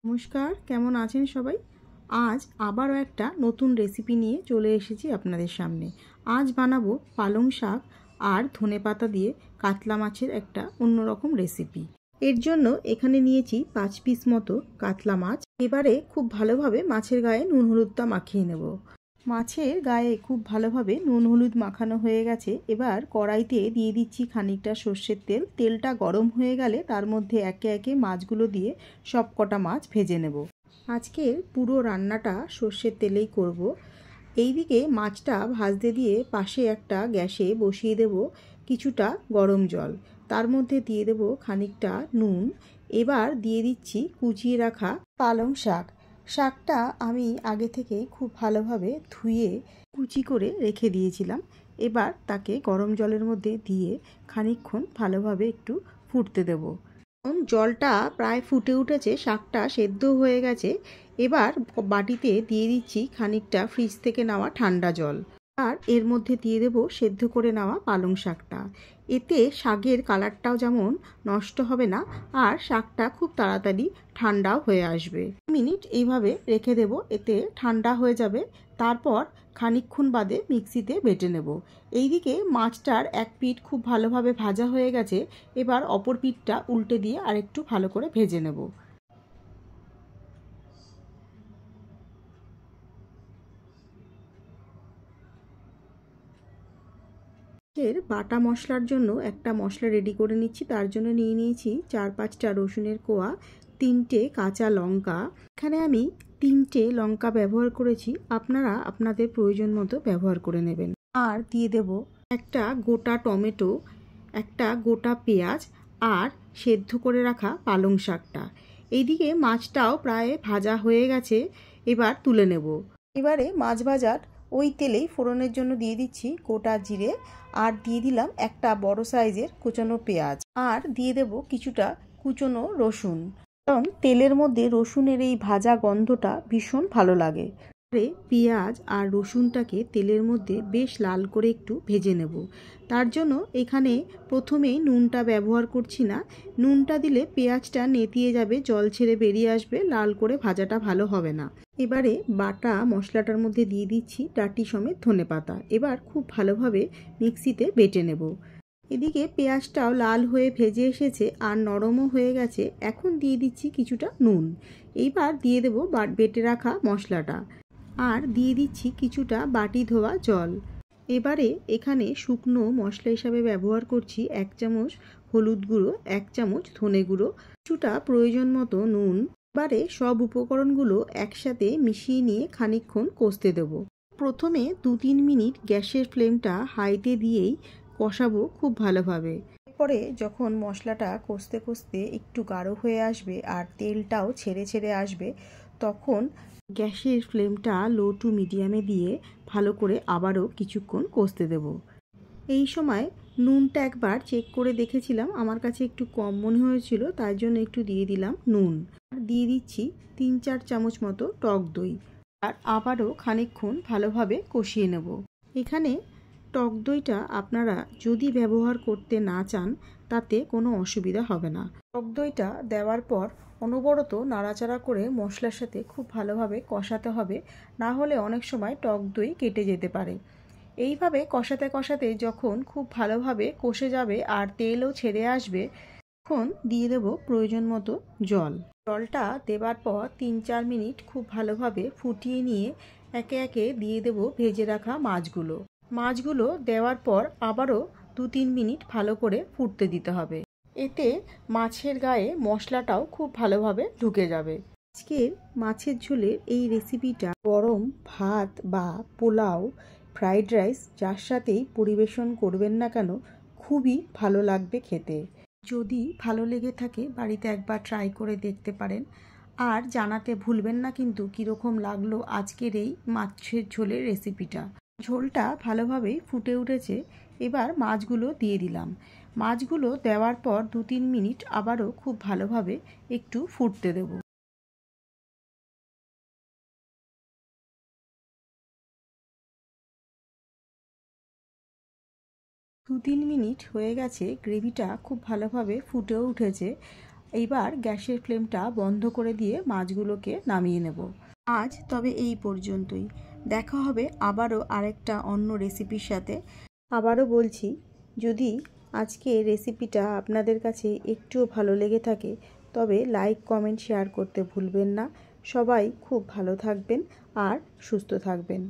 নমস্কার, কেমন আছেন সবাই? আজ আবারও একটা নতুন রেসিপি নিয়ে চলে এসেছি আপনাদের সামনে। আজ বানাবো পালং শাক আর ধনেপাতা দিয়ে কাতলা মাছের একটা অন্যরকম রেসিপি। এর জন্য এখানে নিয়েছি 5 পিস মতো কাতলা মাছ। এবারে খুব ভালোভাবে মাছের গায়ে নুন হলুদটা মাখিয়ে নেব। মাছের গায়ে খুব ভালোভাবে নুন হলুদ মাখানো হয়ে গেছে। এবার কড়াইতে দিয়ে দিচ্ছি খানিকটা সর্ষের তেল। তেলটা গরম হয়ে গেলে তার মধ্যে একে একে মাছগুলো দিয়ে সব কটা মাছ ভেজে নেব। আজকের পুরো রান্নাটা সর্ষের তেলেই করব। এইদিকে মাছটা ভাজতে দিয়ে পাশে একটা গ্যাসে বসিয়ে দেব কিছুটা গরম জল। তার মধ্যে দিয়ে দেব খানিকটা নুন। এবার দিয়ে দিচ্ছি কুচিয়ে রাখা পালং শাক। শাকটা আমি আগে থেকে খুব ভালোভাবে ধুয়ে কুচি করে রেখে দিয়েছিলাম। এবার তাকে গরম জলের মধ্যে দিয়ে খানিকক্ষণ ভালোভাবে একটু ফুটতে দেব। জলটা প্রায় ফুটে উঠেছে, শাকটা সেদ্ধ হয়ে গেছে। এবার বাটিতে দিয়ে দিচ্ছি খানিকটা ফ্রিজ থেকে নেওয়া ঠান্ডা জল, আর এর মধ্যে দিয়ে দেব সেদ্ধ করে নেওয়া পালং শাকটা। এতে শাকের কালারটাও যেমন নষ্ট হবে না, আর শাকটা খুব তাড়াতাড়ি ঠান্ডাও হয়ে আসবে। মিনিট এইভাবে রেখে দেব, এতে ঠান্ডা হয়ে যাবে। তারপর খানিকক্ষণ বাদে মিক্সিতে বেটে নেব। এইদিকে মাছটার এক পিঠ খুব ভালোভাবে ভাজা হয়ে গেছে। এবার অপর পিঠটা উল্টে দিয়ে আরেকটু ভালো করে ভেজে নেব। এর বাটা মশলার জন্য একটা মশলা রেডি করে নিচ্ছি। তার জন্য নিয়ে নিয়েছি 4-5টা রসুনের কোয়া, 3টে কাঁচা লঙ্কা। এখানে আমি 3টে লঙ্কা ব্যবহার করেছি, আপনারা আপনাদের প্রয়োজন মতো ব্যবহার করে নেবেন। আর দিয়ে দেব একটা গোটা টমেটো, একটা গোটা পেঁয়াজ, আর সেদ্ধ করে রাখা পালং শাকটা। এইদিকে মাছটাও প্রায় ভাজা হয়ে গেছে, এবার তুলে নেব। এবারে মাছ ভাজার ওই তেলেই ফোড়নের জন্য দিয়ে দিচ্ছি গোটা জিরে, আর দিয়ে দিলাম একটা বড় সাইজের কুচনো পেঁয়াজ, আর দিয়ে দেব কিছুটা কুচনো রসুন। কারণ তেলের মধ্যে রসুনের এই ভাজা গন্ধটা ভীষণ ভালো লাগে। পেঁয়াজ আর রসুনটাকে তেলের মধ্যে বেশ লাল করে একটু ভেজে নেব। তার জন্য এখানে প্রথমেই নুনটা ব্যবহার করছি না। নুনটা দিলে পেঁয়াজটা নেতিয়ে যাবে, জল ছেড়ে বেরিয়ে আসবে, লাল করে ভাজাটা ভালো হবে না। এবারে বাটা মশলাটার মধ্যে দিয়ে দিচ্ছি ডাঁটি সমেত ধনেপাতা। এবার খুব ভালোভাবে মিক্সিতে বেটে নেব। এদিকে পেঁয়াজটাও লাল হয়ে ভেজে এসেছে আর নরমও হয়ে গেছে। এখন দিয়ে দিচ্ছি কিছুটা নুন। এইবার দিয়ে দেব বেটে রাখা মশলাটা, আর দিয়ে দিচ্ছি কিছুটা বাটি ধোয়া জল। এবারে এখানে শুকনো মশলা হিসাবে ব্যবহার করছি 1 চামচ হলুদ গুঁড়ো, 1 চামচ ধনে গুঁড়ো, কিছুটা প্রয়োজন মতো নুন। এবারে সব উপকরণগুলো একসাথে মিশিয়ে নিয়ে খানিকক্ষণ কষতে দেব। প্রথমে 2-3 মিনিট গ্যাসের ফ্লেমটা হাইতে দিয়েই কষাবো খুব ভালোভাবে। এরপরে যখন মশলাটা কষতে কষতে একটু গাঢ় হয়ে আসবে আর তেলটাও ছেড়ে ছেড়ে আসবে, তখন গ্যাসের ফ্লেমটা লো টু মিডিয়ামে দিয়ে ভালো করে আবারও কিছুক্ষণ কষতে দেব। এই সময় নুনটা একবার চেক করে দেখেছিলাম, আমার কাছে একটু কম মনে হয়েছিল, তাই জন্য একটু দিয়ে দিলাম নুন। আর দিয়ে দিচ্ছি 3-4 চামচ মতো টক দই, আর আবারও খানিকক্ষণ ভালোভাবে কষিয়ে নেব। এখানে টক দইটা আপনারা যদি ব্যবহার করতে না চান তাতে কোনো অসুবিধা হবে না। টক দইটা দেওয়ার পর অনবরত নাড়াচাড়া করে মশলার সাথে খুব ভালোভাবে কষাতে হবে, না হলে অনেক সময় টক দই কেটে যেতে পারে। এইভাবে কষাতে কষাতে যখন খুব ভালোভাবে কষে যাবে আর তেলও ছেড়ে আসবে, তখন দিয়ে দেব প্রয়োজন মতো জল। জলটা দেবার পর 3-4 মিনিট খুব ভালোভাবে ফুটিয়ে নিয়ে একে একে দিয়ে দেব ভেজে রাখা মাছগুলো। মাছগুলো দেওয়ার পর আবারও 2-3 মিনিট ভালো করে ফুটতে দিতে হবে। এতে মাছের গায়ে মশলাটাও খুব ভালোভাবে ঢুকে যাবে। আজকের মাছের ঝোলের এই রেসিপিটা গরম ভাত বা পোলাও, ফ্রাইড রাইস যার সাথেই পরিবেশন করবেন না কেন খুবই ভালো লাগবে খেতে। যদি ভালো লেগে থাকে বাড়িতে একবার ট্রাই করে দেখতে পারেন, আর জানাতে ভুলবেন না কিন্তু কীরকম লাগলো আজকের এই মাছের ঝোলের রেসিপিটা। ঝোলটা ভালোভাবেই ফুটে উঠেছে, এবার মাছগুলো দিয়ে দিলাম। মাছগুলো দেওয়ার পর 2-3 মিনিট আবারও খুব ভালোভাবে একটু ফুটতে দেব। 2-3 মিনিট হয়ে গেছে, গ্রেভিটা খুব ভালোভাবে ফুটেও উঠেছে। এইবার গ্যাসের ফ্লেমটা বন্ধ করে দিয়ে মাছগুলোকে নামিয়ে নেব। আজ তবে এই পর্যন্তই। দেখা হবে আবারও আরেকটা অন্য রেসিপির সাথে। আবারও বলছি, যদি আজকে রেসিপিটা আপনাদের কাছে একটুও ভালো লেগে থাকে তবে লাইক, কমেন্ট, শেয়ার করতে ভুলবেন না। সবাই খুব ভালো থাকবেন আর সুস্থ থাকবেন।